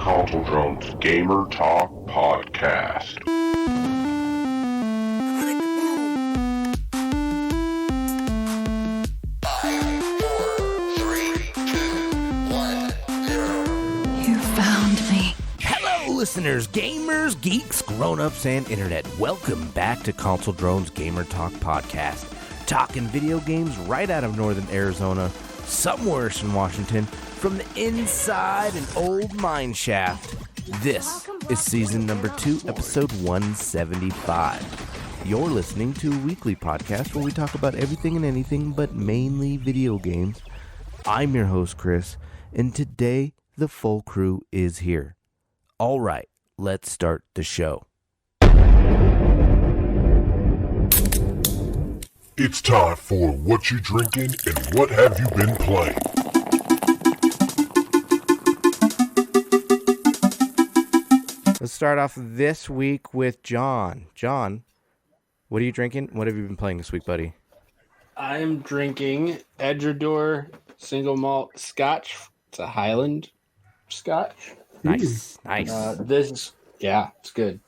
Consoledrones Gamer Talk Podcast. Listeners, gamers, geeks, grown-ups, and internet, welcome back to Consoledrones Gamer Talk Podcast. Talking video games right out of northern Arizona, somewhere in Washington, from the inside an old mine shaft. This is season number 2, episode 175. You're listening to a weekly podcast where we talk about everything and anything, but mainly video games. I'm your host, Chris, and today the full crew is here. All right, let's start the show. It's time for What You Drinking and What Have You Been Playing. Let's start off this week with John. John, what are you drinking? What have you been playing this week, buddy? I'm drinking Edredor single malt scotch. It's a Highland scotch. Nice, nice. It's good.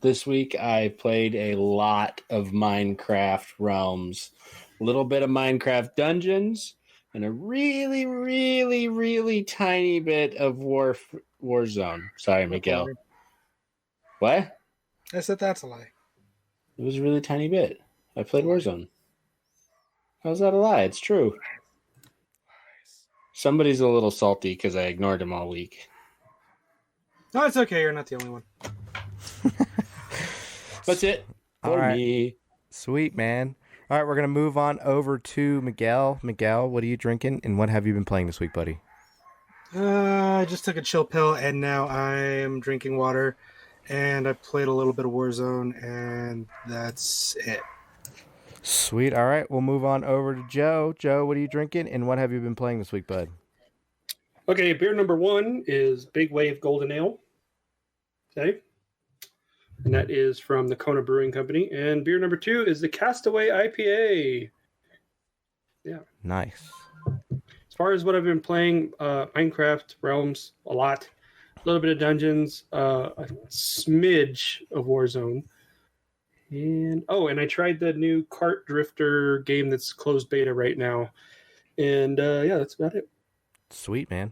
This week I played a lot of Minecraft Realms, a little bit of Minecraft Dungeons, and a really, really, really tiny bit of Warzone. Sorry, Miguel. What? I said that's a lie. It was a really tiny bit. I played Warzone. How's that a lie? It's true. Somebody's a little salty because I ignored him all week. No, it's okay. You're not the only one. That's it for me. Sweet, man. All right, we're going to move on over to Miguel. Miguel, what are you drinking, and what have you been playing this week, buddy? I just took a chill pill, and now I'm drinking water, and I played a little bit of Warzone, and that's it. Sweet. All right, we'll move on over to Joe. Joe, what are you drinking, and what have you been playing this week, bud? Okay, beer number 1 is Big Wave Golden Ale. Okay. And that is from the Kona Brewing Company. And beer number 2 is the Castaway IPA. Yeah. Nice. As far as what I've been playing, Minecraft Realms a lot. A little bit of Dungeons, a smidge of Warzone. And I tried the new Kart Drifter game that's closed beta right now. And that's about it. Sweet, man.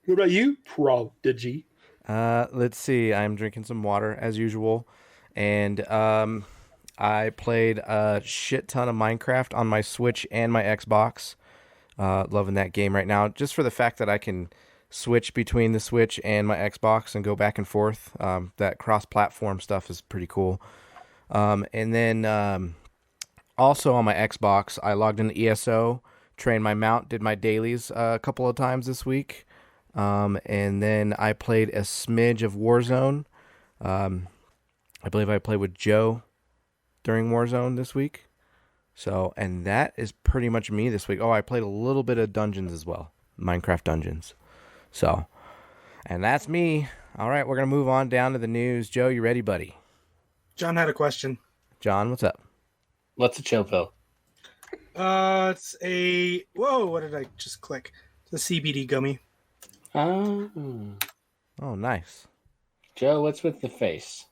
What about you, Prodigy? Let's see. I'm drinking some water as usual, and I played a shit ton of Minecraft on my Switch and my Xbox. Loving that game right now, just for the fact that I can switch between the Switch and my Xbox and go back and forth. That cross-platform stuff is pretty cool. And then also on my Xbox, I logged into ESO, trained my mount, did my dailies a couple of times this week. And then I played a smidge of Warzone. I believe I played with Joe during Warzone this week. So, and that is pretty much me this week. Oh, I played a little bit of Dungeons as well. Minecraft Dungeons. So, and that's me. All right, we're going to move on down to the news. Joe, you ready, buddy? John had a question. John, what's up? What's a chill pill? It's a... Whoa, what did I just click? It's a CBD gummy. Oh, nice. Joe, what's with the face?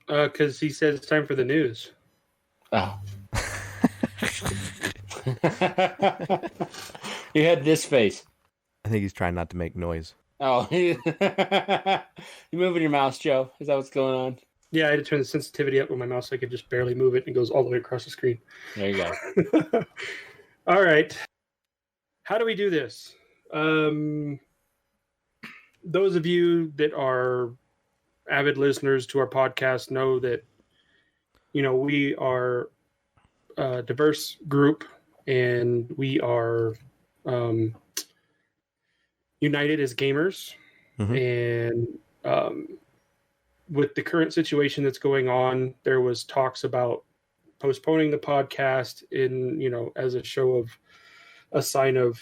Because he said it's time for the news. Oh. You had this face. I think he's trying not to make noise. Oh. You moving your mouse, Joe? Is that what's going on? Yeah, I had to turn the sensitivity up with my mouse so I could just barely move it, and it goes all the way across the screen. There you go. All right. How do we do this? Those of you that are avid listeners to our podcast know that, we are a diverse group, and we are united as gamers. Mm-hmm. And with the current situation that's going on, there was talks about postponing the podcast as a show of a sign of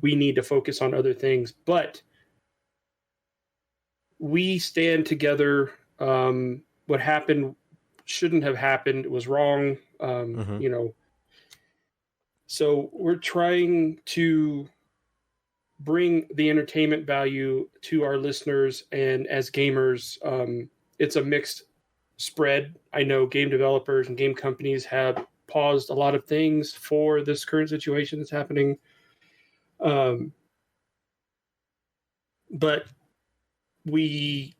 we need to focus on other things, but we stand together. What happened shouldn't have happened. It was wrong. So we're trying to bring the entertainment value to our listeners. And as gamers, it's a mixed spread. I know game developers and game companies have paused a lot of things for this current situation that's happening. But we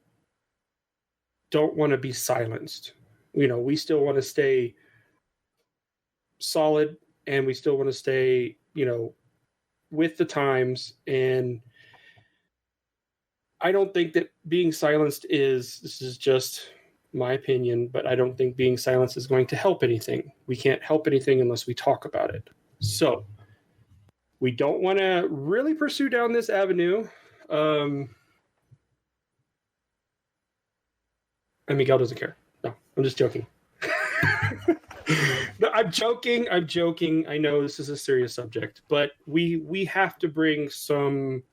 don't want to be silenced. We still want to stay solid, and we still want to stay, with the times. And I don't think that being silenced this is just my opinion, but I don't think being silenced is going to help anything. We can't help anything unless we talk about it. So we don't want to really pursue down this avenue. And Miguel doesn't care. No, I'm just joking. No, I'm joking. I know this is a serious subject, but we have to bring some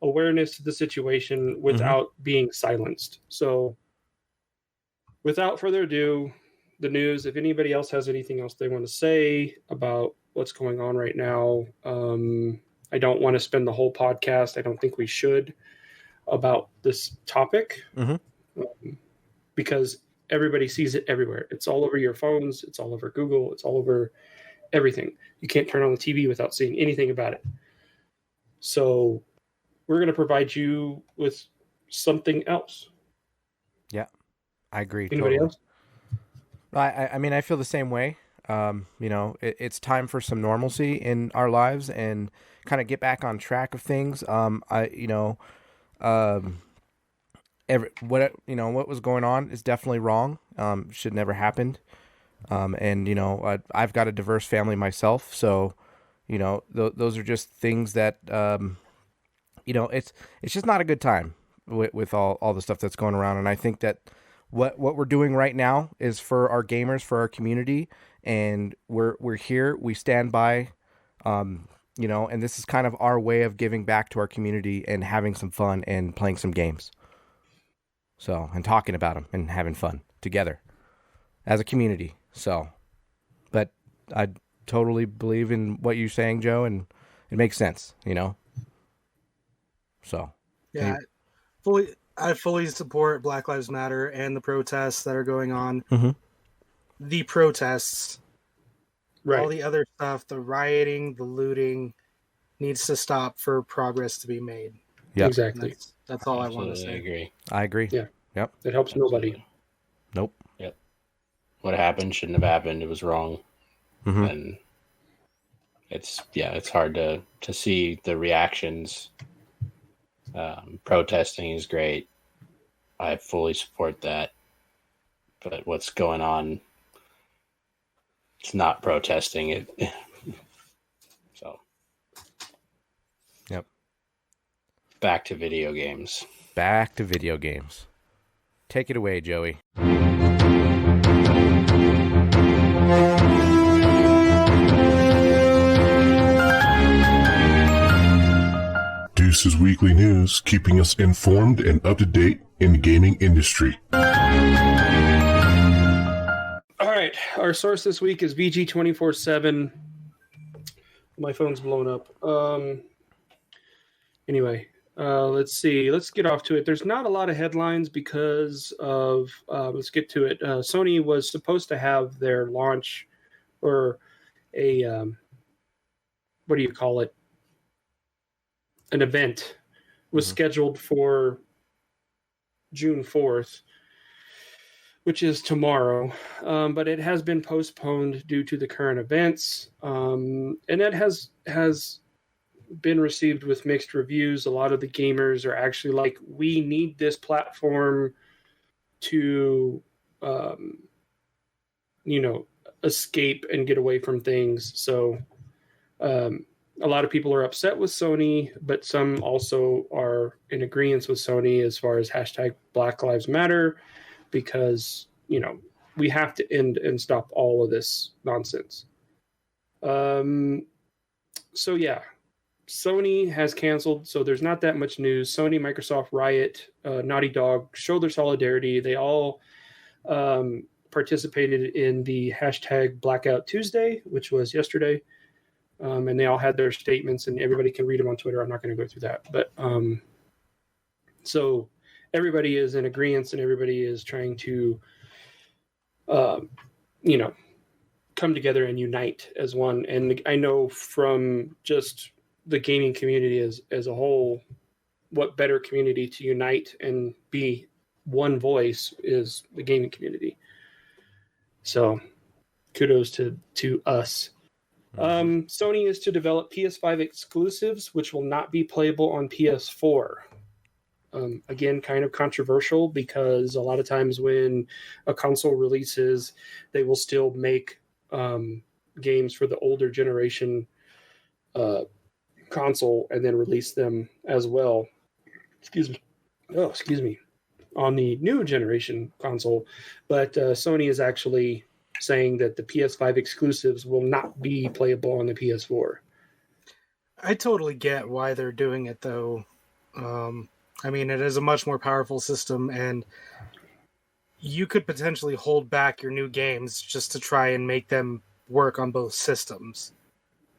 awareness to the situation without being silenced. So without further ado, the news. If anybody else has anything else they want to say about what's going on right now, I don't want to spend the whole podcast, I don't think we should, about this topic, because everybody sees it everywhere. It's all over your phones. It's all over Google. It's all over everything. You can't turn on the TV without seeing anything about it. So we're going to provide you with something else. Yeah, I agree. Anybody else? I mean, I feel the same way. It's time for some normalcy in our lives and kind of get back on track of things. What was going on is definitely wrong. Should never happened. I've got a diverse family myself, so those are just things that it's just not a good time with all the stuff that's going around. And I think that what we're doing right now is for our gamers, for our community, and we're here. We stand by, and this is kind of our way of giving back to our community and having some fun and playing some games. So, and talking about them and having fun together as a community. So, but I totally believe in what you're saying, Joe, and it makes sense, So, yeah, I fully support Black Lives Matter and the protests that are going on. The protests, right? All the other stuff, the rioting, the looting, needs to stop for progress to be made. Yeah, exactly. That's all I want to say. I agree. Yeah. Yep. It helps nobody. Nope. Yep. What happened shouldn't have happened. It was wrong. And it's hard to see the reactions. Protesting is great. I fully support that. But what's going on, it's not protesting. So. Yep. Back to video games. Take it away, Joey. Deuce's Weekly News, keeping us informed and up to date in the gaming industry. All right, our source this week is VG247. My phone's blown up. Anyway, let's see. Let's get off to it. There's not a lot of headlines because of, let's get to it. Sony was supposed to have their launch, or a, what do you call it? An event was scheduled for June 4th, which is tomorrow. But it has been postponed due to the current events. And that has been received with mixed reviews. A lot of the gamers are actually like, we need this platform to, escape and get away from things. So a lot of people are upset with Sony, but some also are in agreement with Sony as far as hashtag Black Lives Matter, because, we have to end and stop all of this nonsense. So yeah, Sony has canceled, so there's not that much news. Sony, Microsoft, Riot, Naughty Dog show their solidarity. They all participated in the hashtag Blackout Tuesday, which was yesterday. and they all had their statements, and everybody can read them on Twitter. I'm not going to go through that, but so everybody is in agreement, and everybody is trying to, come together and unite as one. And I know from just the gaming community as a whole, what better community to unite and be one voice is the gaming community. So kudos to us. Sony is to develop PS5 exclusives, which will not be playable on PS4. Again, kind of controversial because a lot of times when a console releases, they will still make games for the older generation console and then release them as well. Excuse me. On the new generation console. But Sony is actually saying that the PS5 exclusives will not be playable on the PS4. I totally get why they're doing it, though. I mean, it is a much more powerful system, and you could potentially hold back your new games just to try and make them work on both systems.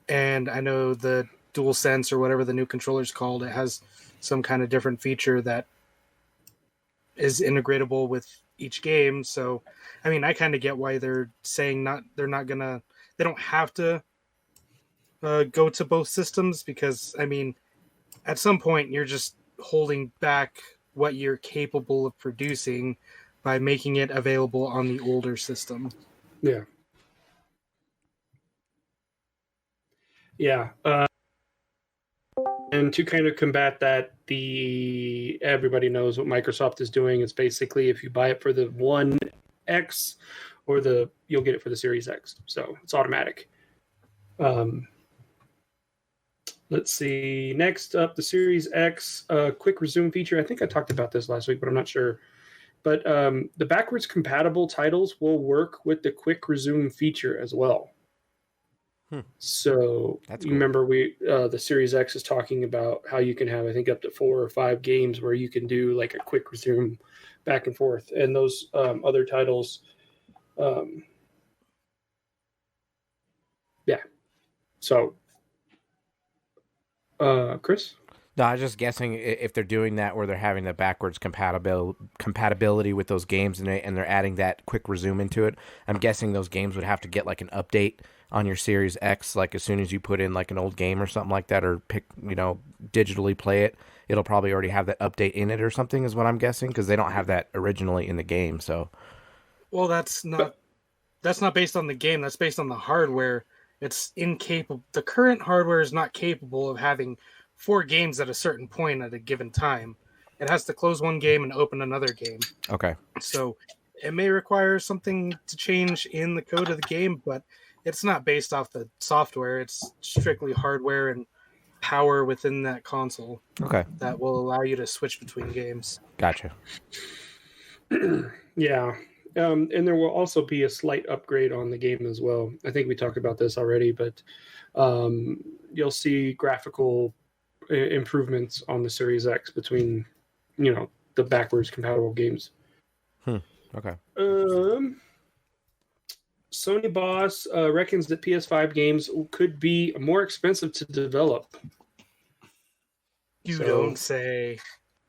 And I know the DualSense, or whatever the new controller's called, it has some kind of different feature that is integratable with each game. So, I mean, I kind of get why they're saying they don't have to go to both systems, because, I mean, at some point you're just holding back what you're capable of producing by making it available on the older system. Yeah. Yeah. And to kind of combat that, everybody knows what Microsoft is doing. It's basically if you buy it for the One X or you'll get it for the Series X. So it's automatic. Let's see. Next up, the Series X quick resume feature. I think I talked about this last week, but I'm not sure. But the backwards compatible titles will work with the quick resume feature as well. So That's you cool. remember the Series X is talking about how you can have, I think, up to 4 or 5 games where you can do like a quick resume back and forth. And those other titles, yeah. So, Chris? No, I was just guessing if they're doing that where they're having the backwards compatibility with those games and they're adding that quick resume into it. I'm guessing those games would have to get like an update on your Series X, like as soon as you put in like an old game or something like that, or digitally play it, it'll probably already have that update in it or something, is what I'm guessing, because they don't have that originally in the game. So, well, that's not based on the game. That's based on the hardware. It's incapable. The current hardware is not capable of having 4 games at a certain point at a given time. It has to close one game and open another game. okay. So it may require something to change in the code of the game, but it's not based off the software. It's strictly hardware and power within that console. Okay. That will allow you to switch between games. Gotcha. Yeah. And there will also be a slight upgrade on the game as well. I think we talked about this already, but you'll see graphical improvements on the Series X between, the backwards compatible games. Okay. Sony boss reckons that PS5 games could be more expensive to develop. You don't say.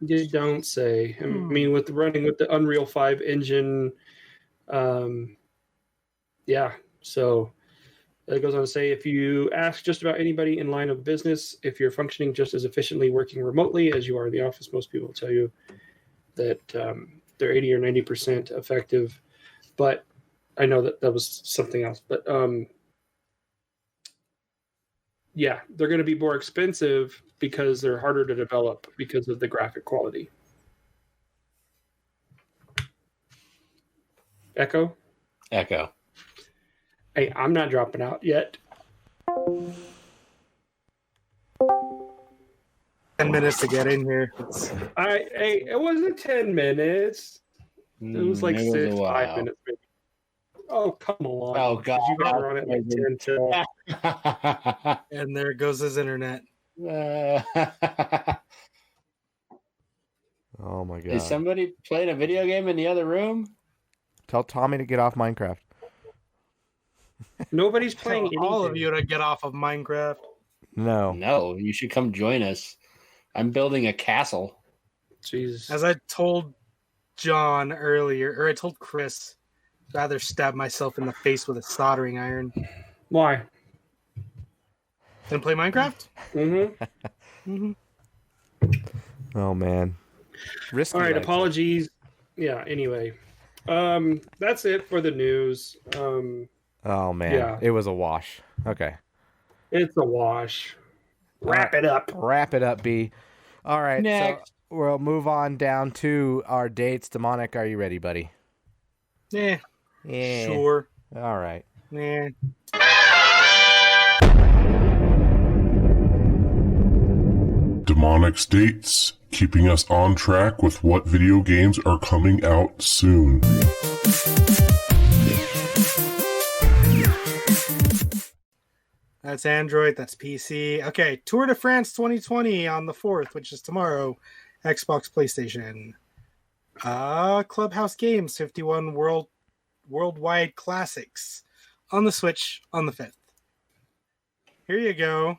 You don't say. I mean, running with the Unreal 5 engine, yeah. So it goes on to say, if you ask just about anybody in line of business, if you're functioning just as efficiently working remotely as you are in the office, most people will tell you that they're 80 or 90% effective. But I know that was something else. But yeah, they're going to be more expensive because they're harder to develop because of the graphic quality. Echo? Echo. Hey, I'm not dropping out yet. 10 minutes to get in here. It wasn't 10 minutes. It was like 5 minutes. Maybe. Oh, come on. Oh, God. You got on it like 10 till. And there goes his internet. Oh my god. Is somebody playing a video game in the other room? Tell Tommy to get off Minecraft. Nobody's playing Tell all of anything. you to get off of Minecraft. No. No, you should come join us. I'm building a castle. Jesus. As I told John earlier, or I told Chris, I'd rather stab myself in the face with a soldering iron Why? than play Minecraft. Mm-hmm. Oh man. Risky. All right. life. Apologies. Yeah. Anyway, that's it for the news. Oh man. Yeah. It was a wash. Okay. It's a wash. Wrap it up. Wrap it up, B. All right. Next. So we'll move on down to our dates. Demonic, are you ready, buddy? Yeah, Yeah. sure. All right. Yeah. Demonic dates, keeping us on track with what video games are coming out soon. That's Android, that's PC. Okay, Tour de France 2020 on the 4th, which is tomorrow. Xbox, PlayStation. Clubhouse Games 51 Worldwide Classics on the Switch on the 5th. Here you go.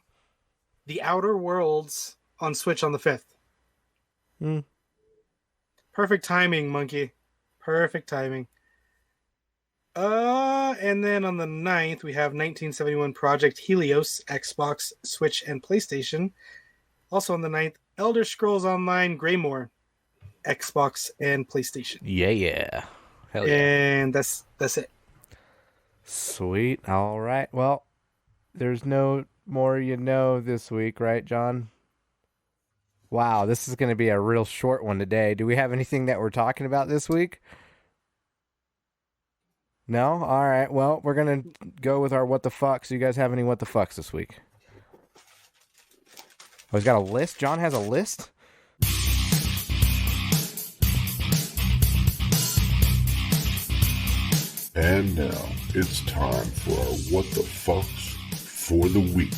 The Outer Worlds on Switch on the 5th. Perfect timing, monkey. Perfect timing. And then on the 9th, we have 1971 Project Helios, Xbox, Switch, and PlayStation. Also on the 9th, Elder Scrolls Online Greymoor, Xbox, and PlayStation. Yeah. Hell yeah. And that's it. Sweet. All right. Well, there's no more you know this week, right, John? Wow, this is going to be a real short one today. Do we have anything that we're talking about this week? No? All right. Well, we're going to go with our what the fucks. You guys have any what the fucks this week? Oh, he's got a list? John has a list? And now it's time for our what the fucks for the week.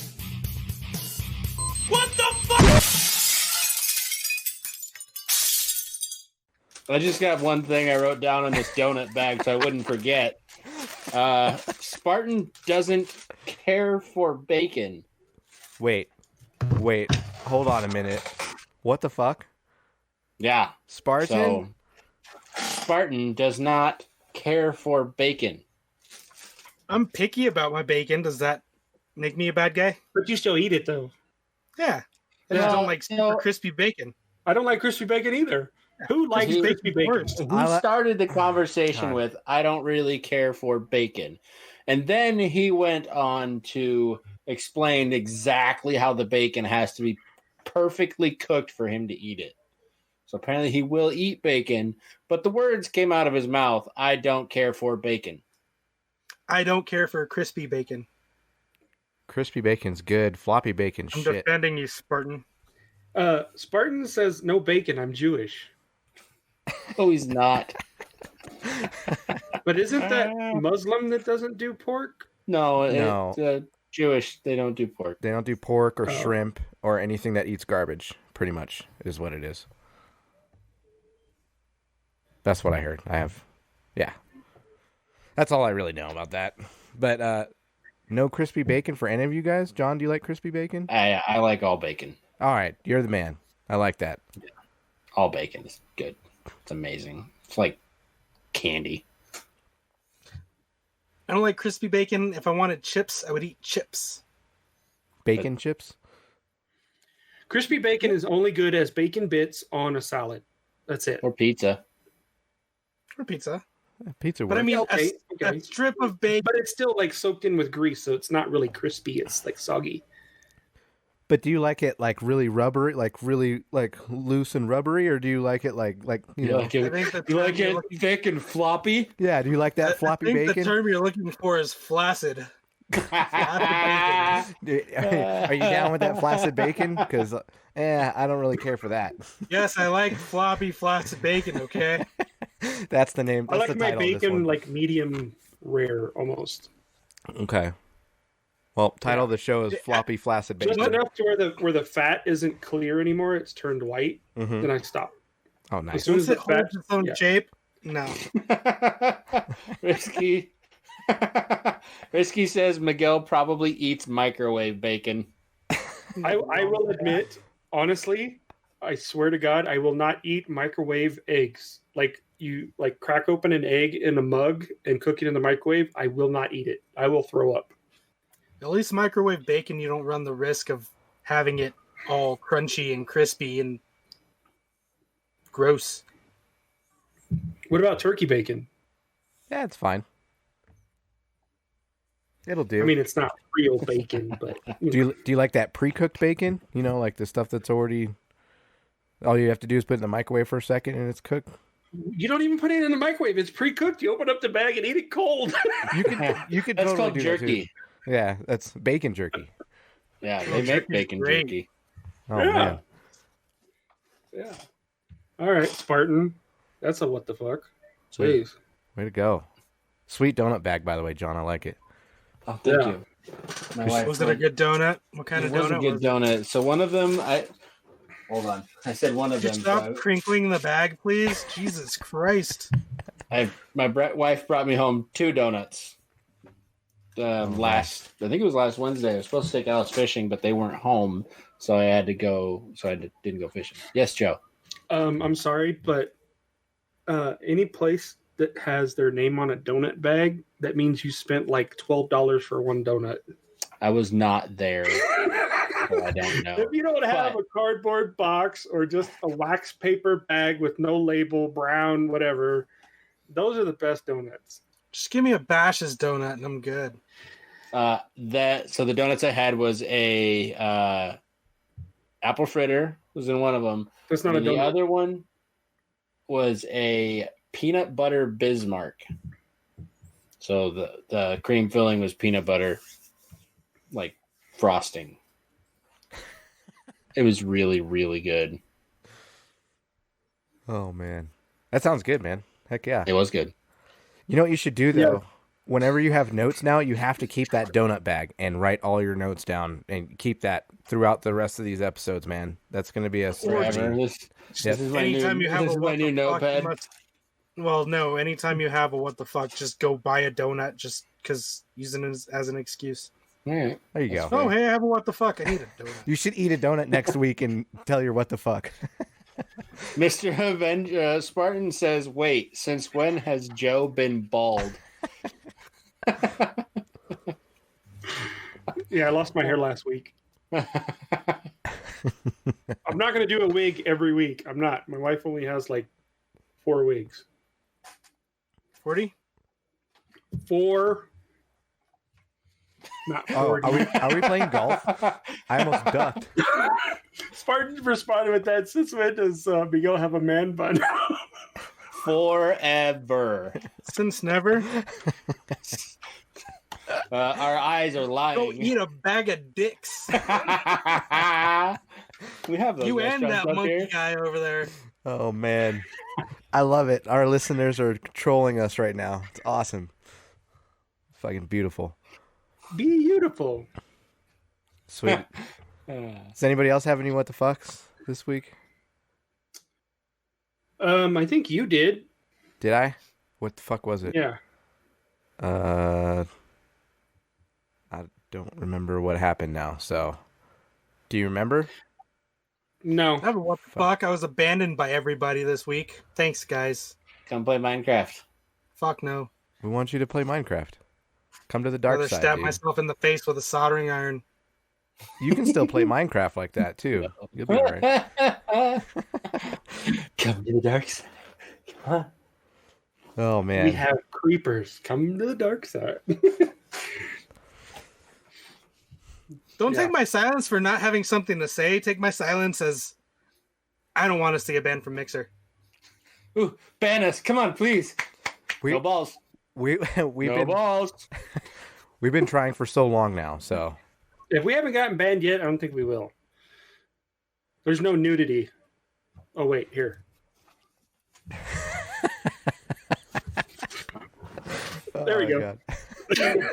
I just got one thing I wrote down on this donut bag so I wouldn't forget. Spartan doesn't care for bacon. Wait. Hold on a minute. What the fuck? Yeah. Spartan? So, Spartan does not care for bacon. I'm picky about my bacon. Does that make me a bad guy? But you still eat it, though. Yeah. I just don't like super crispy bacon. I don't like crispy bacon either. Who likes He- crispy bacon? Who started the conversation with, I don't really care for bacon. And then he went on to explain exactly how the bacon has to be perfectly cooked for him to eat it. So apparently he will eat bacon, but the words came out of his mouth, I don't care for bacon. I don't care for crispy bacon. Crispy bacon's good. Floppy bacon's I'm shit. defending you, Spartan. Spartan says no bacon. I'm Jewish. Oh, he's not. But isn't that Muslim that doesn't do pork? No. No. Jewish, they don't do pork. They don't do pork or shrimp or anything that eats garbage, pretty much, is what it is. That's what I heard. Yeah. That's all I really know about that. But no crispy bacon for any of you guys? John, do you like crispy bacon? I like all bacon. All right, you're the man. I like that. All bacon is good. It's amazing. It's like candy. I don't like crispy bacon. If I wanted chips, I would eat chips. Bacon chips? Crispy bacon is only good as bacon bits on a salad. That's it. Or pizza. Or pizza. Yeah, pizza But I works. mean, Okay. a strip of bacon. But it's still like soaked in with grease, so it's not really crispy. It's like soggy. But do you like it like really rubbery, like really like loose and rubbery, or do you like it like you know? I think the You like term you're it looking- thick and floppy? Yeah, do you like that floppy I think bacon? the term you're looking for is flaccid. Are you down with that flaccid bacon? Because I don't really care for that. Yes, I like floppy, flaccid bacon. Okay. That's the name. I That's like the my title of this bacon one. like medium rare almost. Okay. Well, title of the show is Floppy Flaccid Just Bacon. enough to where the fat isn't clear anymore. It's turned white. Mhm. Then I stop. Oh, As nice. soon Once as it the fat, holds its own yeah. shape, no. Risky. Risky says Miguel probably eats microwave bacon. I will admit, honestly, I swear to God, I will not eat microwave eggs. Like you crack open an egg in a mug and cook it in the microwave. I will not eat it. I will throw up. At least microwave bacon, you don't run the risk of having it all crunchy and crispy and gross. What about turkey bacon? Yeah, it's fine. It'll do. I mean, it's not real bacon, but Do you like that pre-cooked bacon? You know, like the stuff that's already. All you have to do is put it in the microwave for a second and it's cooked. you don't even put it in the microwave. It's pre-cooked. You open up the bag and eat it cold. You could That's totally called do jerky. that too. Yeah, that's bacon jerky. Yeah, they make bacon great. jerky. Oh Yeah. man. Yeah. All right, Spartan. That's a what the fuck. Sweet. Jeez. Way to go. Sweet donut bag, by the way, John. I like it. Oh, thank Yeah. you. My wife Was it a good donut? What kind it of was a donut good was it? donut. So one of them, hold on. I said one of Could them. you stop so crinkling the bag, please? Jesus Christ. my wife brought me home 2 donuts. I think it was last Wednesday. I was supposed to take Alice fishing, but they weren't home, so I had to go. So didn't go fishing. Yes, Joe. I'm sorry, but any place that has their name on a donut bag, that means you spent like $12 for one donut. I was not there. So I don't know. If you don't have a cardboard box or just a wax paper bag with no label, brown, whatever, those are the best donuts. Just give me a Bash's donut and I'm good. So the donuts I had was a apple fritter was in one of them. That's not a And the donut. other one was a peanut butter Bismarck. So the cream filling was peanut butter, like frosting. It was really, really good. Oh man, that sounds good, man. Heck yeah. It was good. You know what you should do though? Whenever you have notes now, you have to keep that donut bag and write all your notes down and keep that throughout the rest of these episodes, man. That's going to be a Forever. strategy. This is my Anytime new, you have this a is my what new the fuck, you notepad. well, no. Anytime you have a what the fuck, just go buy a donut just because using it as an excuse. All right. There you go. That's Oh, hey, I have a what the fuck. I need a donut. You should eat a donut next week and tell your what the fuck. Mr. Avenger Spartan says, "Wait, since when has Joe been bald?" Yeah, I lost my hair last week. I'm not going to do a wig every week. I'm not. My wife only has like 4 wigs. 40? 4. Not 40. Are we playing golf? I almost ducked. Spartan responded with that. Since when does Miguel have a man bun? Forever. Since never. Our eyes are lying. Go eat a bag of dicks. We have those You and restaurants that up monkey here. guy over there. Oh man, I love it. Our listeners are trolling us right now. It's awesome. Fucking beautiful. Beautiful. Sweet. Does anybody else have any what the fucks this week? I think you did. Did I? What the fuck was it? Yeah. I don't remember what happened now. So, do you remember? No. I have a what the fuck. I was abandoned by everybody this week. Thanks, guys. Come play Minecraft. Fuck no. We want you to play Minecraft. Come to the I'd dark rather side, stab dude. myself in the face with a soldering iron. You can still play Minecraft like that too. You'll be alright. Come to the dark side. Come on. Oh We man. have creepers. Come to the dark side. Don't Yeah. take my silence for not having something to say. Take my silence as I don't want to see a ban from Mixer. Ooh, ban us. Come on, please. We No balls. we've No been balls. we've been trying for so long now. So If we haven't gotten banned yet, I don't think we will. There's no nudity. Oh, wait, here. There we go. God.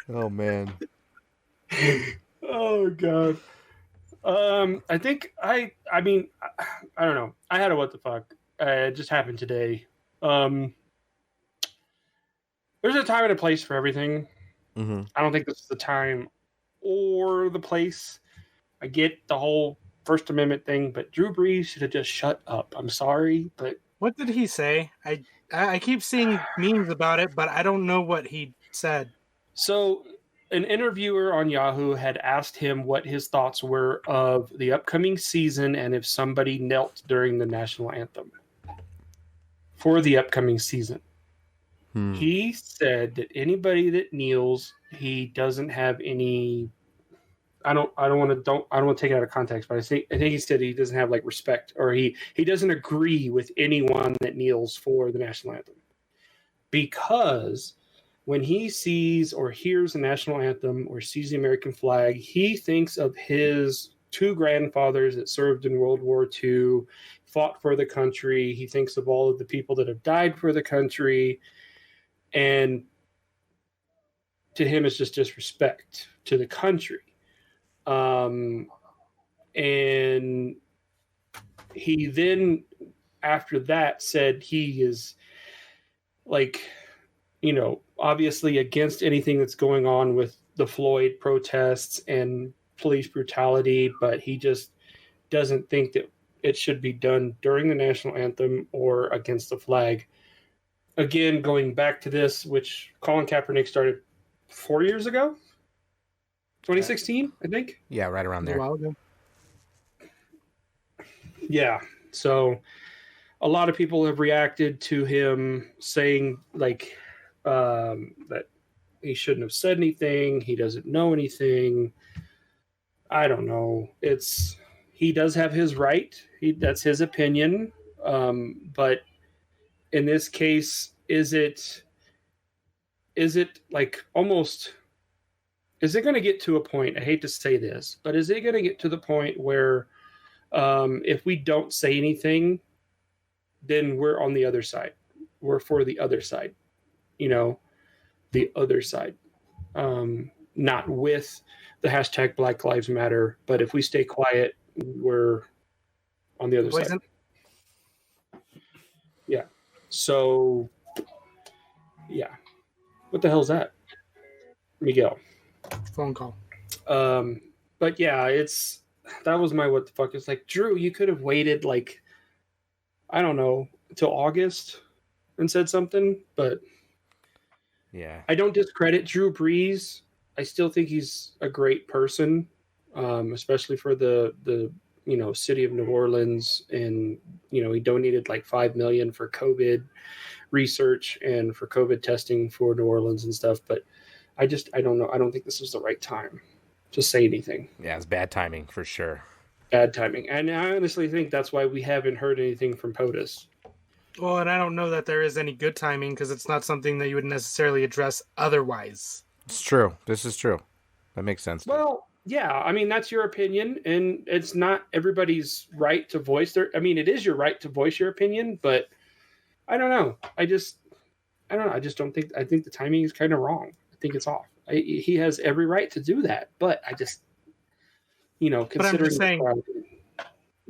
Oh man. Oh, God. I think I mean, I don't know. I had a what the fuck. It just happened today. there's a time and a place for everything. Mm-hmm. I don't think this is the time or the place. I get the whole First Amendment thing, but Drew Brees should have just shut up. I'm sorry, but What did he say? I keep seeing memes about it, but I don't know what he said. so an interviewer on Yahoo had asked him what his thoughts were of the upcoming season and if somebody knelt during the national anthem for the upcoming season. He said that anybody that kneels, he doesn't have any. I don't want to take it out of context, but I think he said he doesn't have like respect, or he doesn't agree with anyone that kneels for the national anthem, because when he sees or hears the national anthem or sees the American flag, he thinks of his two grandfathers that served in World War II, fought for the country. He thinks of all of the people that have died for the country. And to him, it's just disrespect to the country. And he then, after that, said he is like, obviously against anything that's going on with the Floyd protests and police brutality, but he just doesn't think that it should be done during the national anthem or against the flag. Again, going back to this, which Colin Kaepernick started 4 years ago, 2016, I think. Yeah, right around there. A while ago. Yeah. So a lot of people have reacted to him saying like that he shouldn't have said anything. He doesn't know anything. I don't know. He does have his right. That's his opinion. But in this case, is it like almost, is it going to get to a point, I hate to say this, but is it going to get to the point where if we don't say anything, then we're on the other side. We're for the other side, the other side. Not with the hashtag Black Lives Matter, but if we stay quiet, we're on the other side. Yeah. So, yeah. What the hell is that? Miguel. Phone call. But yeah, that was my what the fuck. It's like, Drew, you could have waited like, I don't know, until August and said something, but yeah. I don't discredit Drew Brees. I still think he's a great person, especially for the city of New Orleans, and he donated like $5 million for COVID research and for COVID testing for New Orleans and stuff. But I don't know. I don't think this was the right time to say anything. Yeah, it's bad timing for sure. Bad timing, and I honestly think that's why we haven't heard anything from POTUS. Well, and I don't know that there is any good timing because it's not something that you would necessarily address otherwise. It's true. This is true. That makes sense. Well, yeah, I mean, that's your opinion, and it's not everybody's right to voice their. I mean, it is your right to voice your opinion, but I don't know. I just don't think. I think the timing is kind of wrong. I think it's off. He has every right to do that, but I just, considering. But I'm just saying,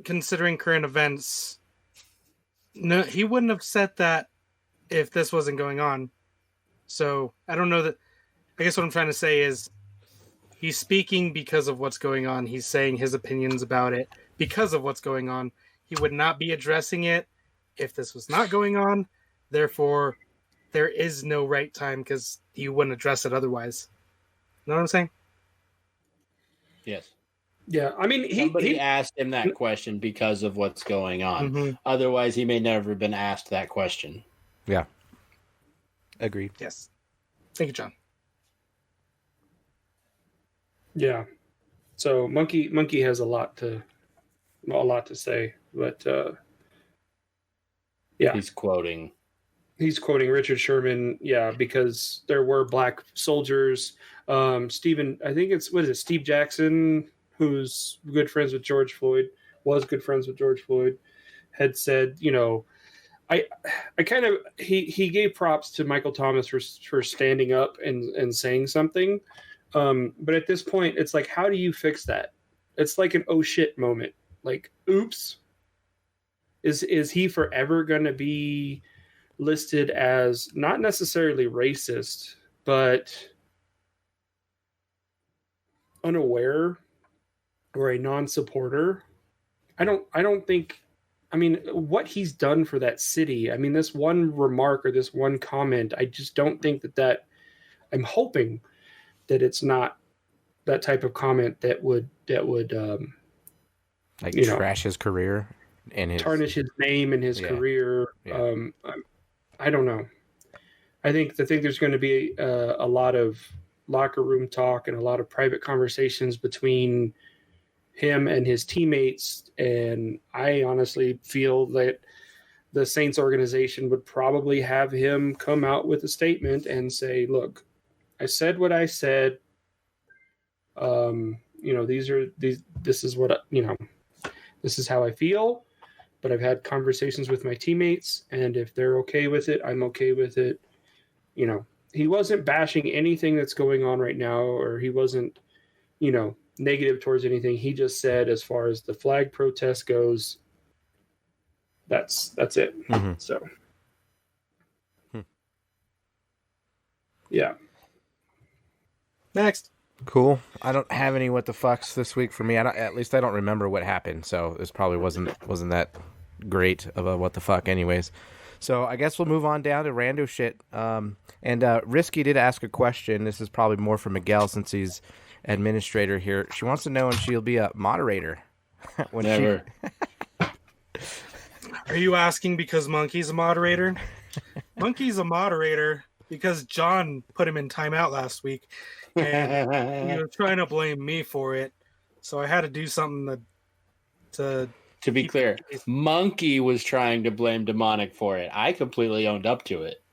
considering current events, no, he wouldn't have said that if this wasn't going on. So I don't know that. I guess what I'm trying to say is he's speaking because of what's going on. He's saying his opinions about it because of what's going on. He would not be addressing it if this was not going on. Therefore, there is no right time because he wouldn't address it otherwise. You know what I'm saying? Yes. Yeah, I mean, Somebody asked him that question because of what's going on. Mm-hmm. Otherwise, he may never have been asked that question. Yeah. Agreed. Yes. Thank you, John. Yeah. So Monkey has a lot to say, but yeah. He's quoting Richard Sherman, yeah, because there were black soldiers. Steve Jackson, who's good friends with George Floyd, had said, I kind of he gave props to Michael Thomas for standing up and saying something. But at this point, it's like, how do you fix that? It's like an oh shit moment. Like, oops. Is he forever going to be listed as not necessarily racist, but unaware or a non-supporter. I don't think, I mean, what he's done for that city, I mean, this one remark or this one comment, I just don't think that I'm hoping that it's not that type of comment that would like trash his career and his tarnish his name and his career. Yeah. I don't know. I think there's going to be a lot of locker room talk and a lot of private conversations between him and his teammates. And I honestly feel that the Saints organization would probably have him come out with a statement and say, look, I said what I said. This is what, this is how I feel, but I've had conversations with my teammates, and if they're okay with it, I'm okay with it. He wasn't bashing anything that's going on right now, or he wasn't, negative towards anything. He just said, as far as the flag protest goes, that's it. Mm-hmm. So, yeah. Next. Cool. I don't have any what the fucks this week for me. At least I don't remember what happened. So this probably wasn't that great of a what the fuck anyways. So I guess we'll move on down to rando shit. And Risky did ask a question. This is probably more for Miguel since he's administrator here. She wants to know when she'll be a moderator. Never. Are you asking because Monkey's a moderator? Monkey's a moderator because John put him in timeout last week. And he was trying to blame me for it, so I had to do something to be clear, Monkey was trying to blame Demonic for it. I completely owned up to it.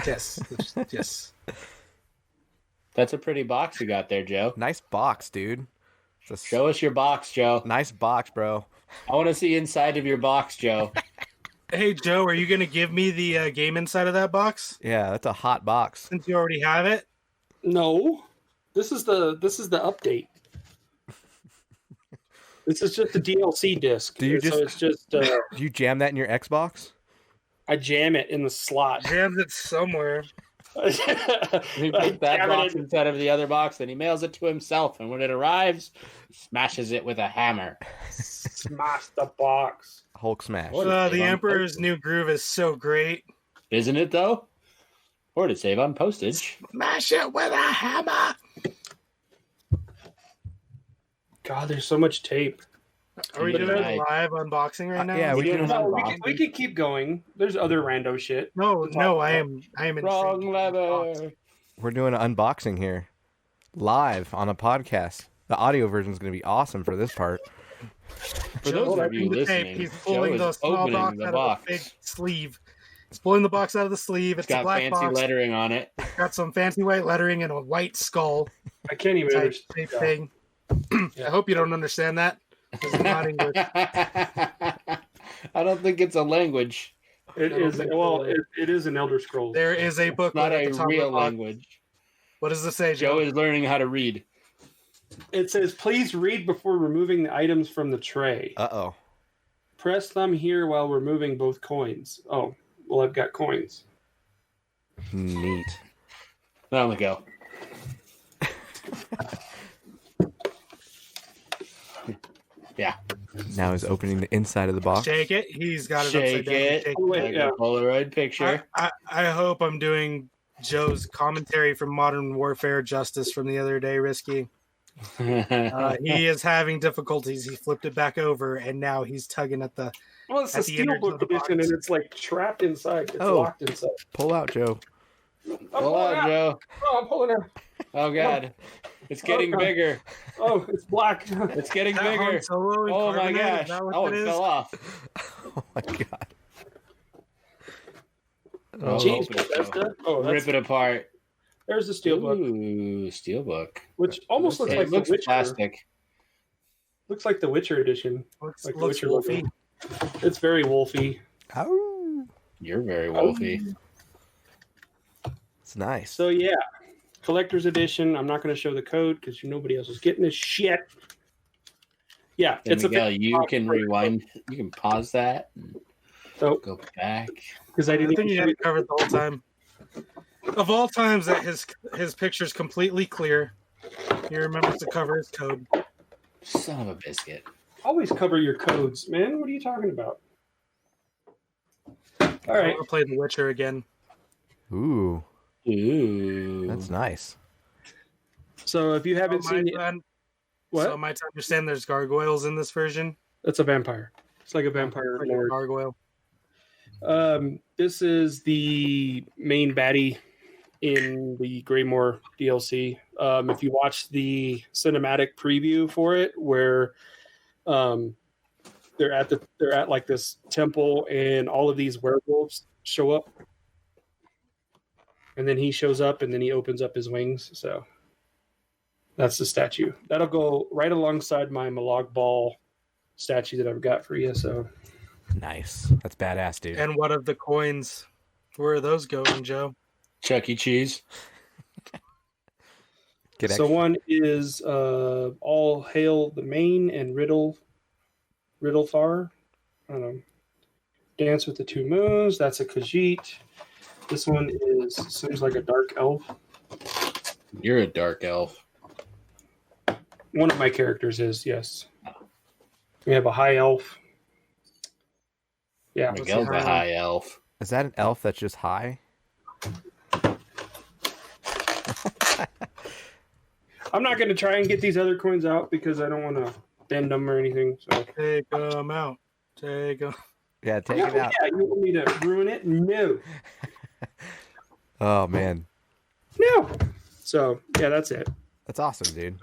Yes. That's a pretty box you got there, Joe. Nice box, dude. Show us your box, Joe. Nice box, bro. I want to see inside of your box, Joe. Hey, Joe, are you going to give me the game inside of that box? Yeah, that's a hot box. Since you already have it? No. This is the update. This is just the DLC disc. Do you do you jam that in your Xbox? I jam it in the slot. Jams it somewhere. He puts that box inside of the other box, and he mails it to himself. And when it arrives, he smashes it with a hammer. Smash the box. Hulk smash. The Emperor's New Groove is so great. Isn't it, though? Or to save on postage. Smash it with a hammer. God, there's so much tape. Are we doing a live unboxing right now? Yeah, we can keep going. There's other rando shit. No, I am wrong lever. We're doing an unboxing here, live on a podcast. The audio version is going to be awesome for this part. For those of you listening, he's pulling the small box out of the big sleeve. He's pulling the box out of the sleeve. It's got a black fancy box. lettering on it. It's got some fancy white lettering and a white skull. I can't even understand thing. I hope you don't understand that. It's not English. I don't think it's a language. It is. Well, it is an Elder Scrolls. There is a book. Not a real language. What does it say, Joe is learning how to read. It says, please read before removing the items from the tray. Uh-oh. Press thumb here while removing both coins. Oh, well, I've got coins. Neat. Now we go. Yeah. Now he's opening the inside of the box. Shake it. He's got it Shake upside down. it. Shake Like a Polaroid picture. I hope I'm doing Joe's commentary from Modern Warfare justice from the other day, Risky. He is having difficulties. He flipped it back over, and now he's tugging at the. Well, it's a steelbook edition, and it's like trapped inside. It's locked inside. Pull out, Joe. Pull out, Joe. Oh, I'm pulling out. Oh, God. It's getting bigger. Oh, it's black. It's getting bigger. Oh, my gosh. Oh, it fell off. Oh, my God. Oh, Jeez, rip it apart. There's the steelbook. Ooh, steelbook. Which almost looks like looks the Witcher. plastic. Looks like the Witcher edition. Looks Witcher wolfy. It's very wolfy. Oh. You're very wolfy. It's nice. So, yeah. Collector's edition. I'm not going to show the code because nobody else is getting this shit. Yeah. It's Miguel, you can rewind. You can pause that. Oh, Go back. because I I didn't think even you had it covered the whole time. Of all times that his picture's completely clear, he remembers to cover his code. Son of a biscuit. always cover your codes, man. What are you talking about? All I right. want to play The Witcher again. Ooh, Ooh. that's nice. So if you haven't seen it, what? So am I to understand there's gargoyles in this version? That's a vampire. It's like a vampire Like lord. a gargoyle. This is the main baddie in the Greymoor DLC. If you watch the cinematic preview for it, where they're at like this temple and all of these werewolves show up, and then he shows up and then he opens up his wings. So that's the statue. That'll go right alongside my Malog Ball statue that I've got for ESO. Nice. That's badass, dude. And what of the coins? Where are those going, Joe? Chuck E. Cheese. So one is All Hail the Main and Riddlethar. I don't know. Dance with the Two Moons. That's a Khajiit. This one seems like a dark elf. You're a dark elf. One of my characters is, yes. We have a high elf. Yeah. Miguel's a high elf. Is that an elf that's just high? I'm not going to try and get these other coins out because I don't want to bend them or anything. So Take them out. Take them. Yeah, take no, it out. Yeah, you want me to ruin it? No. Oh, man. No. So, yeah, that's it. That's awesome, dude.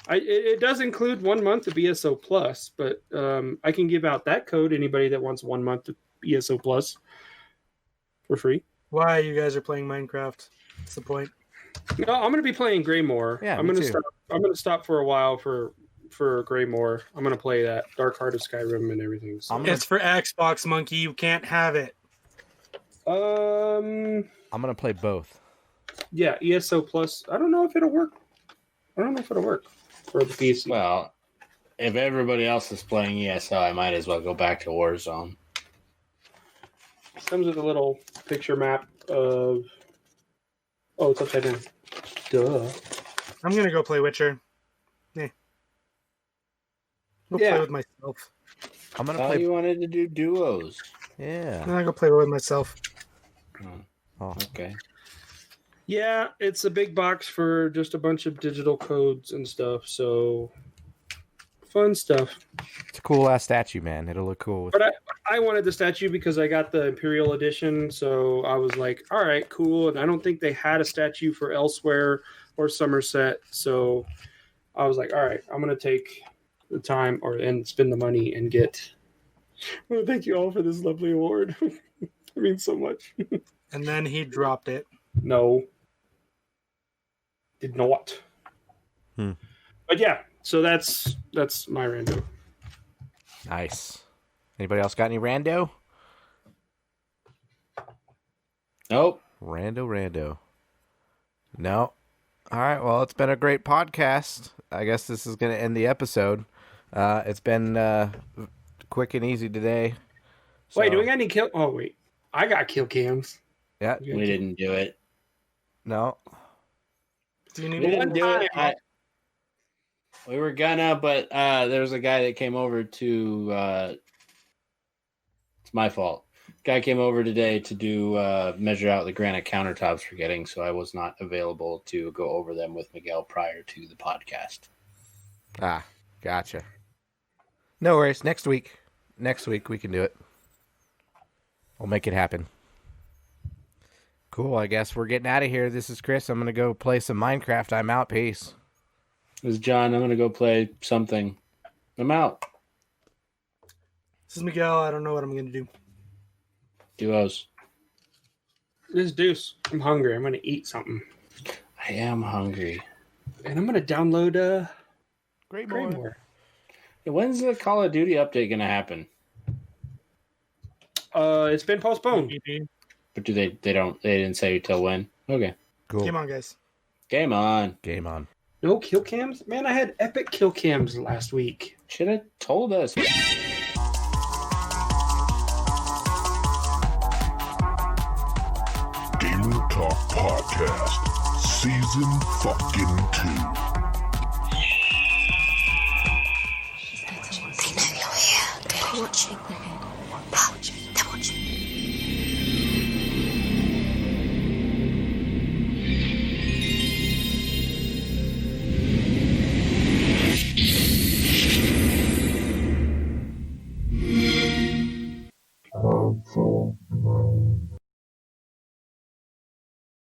It does include 1 month of ESO Plus, but I can give out that code anybody that wants 1 month of ESO Plus for free. Why you guys are playing Minecraft? What's the point? No, I'm going to be playing Greymoor. Yeah, I'm going to stop for a while for Greymoor. I'm going to play that Dark Heart of Skyrim and everything. So. It's for Xbox, monkey. You can't have it. I'm gonna play both. Yeah, ESO Plus. I don't know if it'll work. For the PC. Well, if everybody else is playing ESO, I might as well go back to Warzone. Comes with a little picture map of. Oh, it's upside down. Duh. I'm gonna go play Witcher. Yeah. Play with myself. I'm gonna Thought play. you wanted to do duos. Yeah. I'm gonna go play with myself. Oh. Okay. Yeah, it's a big box for just a bunch of digital codes and stuff. So fun stuff. It's a cool ass statue, man. It'll look cool. But I wanted the statue because I got the Imperial Edition, so I was like, all right, cool. And I don't think they had a statue for Elsewhere or Somerset, so I was like, all right, I'm gonna take the time and spend the money and get. Well, thank you all for this lovely award. It means so much. And then he dropped it. No, did not. But yeah, so that's my rando. Nice. Anybody else got any rando? Nope. Rando. No. All right. Well, it's been a great podcast. I guess this is going to end the episode. It's been quick and easy today. Wait, do we got any kill? Oh, wait. I got kill cams. Yeah. We didn't do it. No. Do you need We didn't do it. time. We were gonna, but there was a guy that came over to. It's my fault. Guy came over today to do measure out the granite countertops for getting, so I was not available to go over them with Miguel prior to the podcast. Ah, gotcha. No worries. Next week we can do it. We'll make it happen. Cool. I guess we're getting out of here. This is Chris. I'm gonna go play some Minecraft. I'm out. Peace. This is John. I'm gonna go play something. I'm out. This is Miguel. I don't know what I'm gonna do. Duos. This is Deuce. I'm hungry. I'm going to eat something. I am hungry. And I'm going to download Greymoor. When's the Call of Duty update gonna happen? It's been postponed. But do they didn't say till when? Okay. Cool. Game on, guys. Game on. Game on. No kill cams? Man, I had epic kill cams last week. Should have told us. Talk Podcast, Season fucking 2. They know you're here. They're watching. They're watching. Console